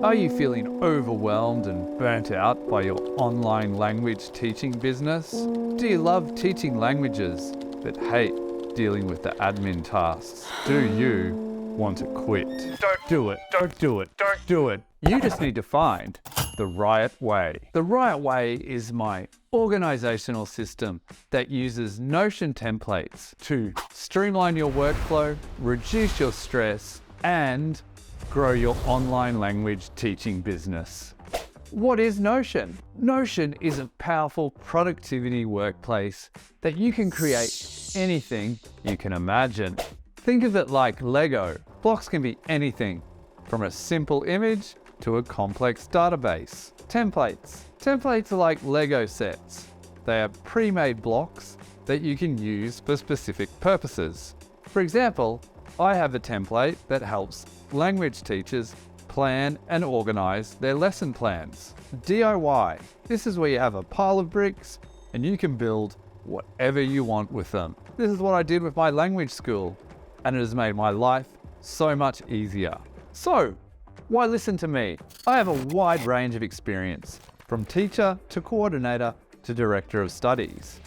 Are you feeling overwhelmed and burnt out by your online language teaching business? Do you love teaching languages but hate dealing with the admin tasks? Do you want to quit? Don't do it, don't do it, don't do it. You just need to find the Riot Way. The Riot Way is my organisational system that uses Notion templates to streamline your workflow, reduce your stress, and grow your online language teaching business. What is Notion? Notion is a powerful productivity workplace that you can create anything you can imagine. Think of it like Lego. Blocks can be anything from a simple image to a complex database. Templates. Templates are like Lego sets. They are pre-made blocks that you can use for specific purposes. For example, I have a template that helps language teachers plan and organize their lesson plans. DIY. This is where you have a pile of bricks and you can build whatever you want with them. This is what I did with my language school, and it has made my life so much easier. So, why listen to me? I have a wide range of experience, from teacher to coordinator to director of studies.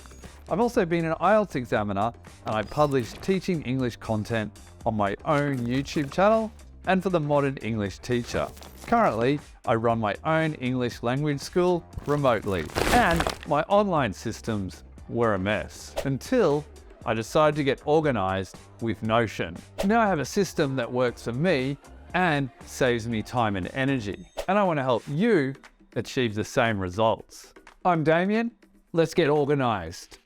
I've also been an IELTS examiner, and I publish teaching English content on my own YouTube channel and for the Modern English Teacher. Currently, I run my own English language school remotely, and my online systems were a mess until I decided to get organised with Notion. Now I have a system that works for me and saves me time and energy, and I want to help you achieve the same results. I'm Damien. Let's get organised.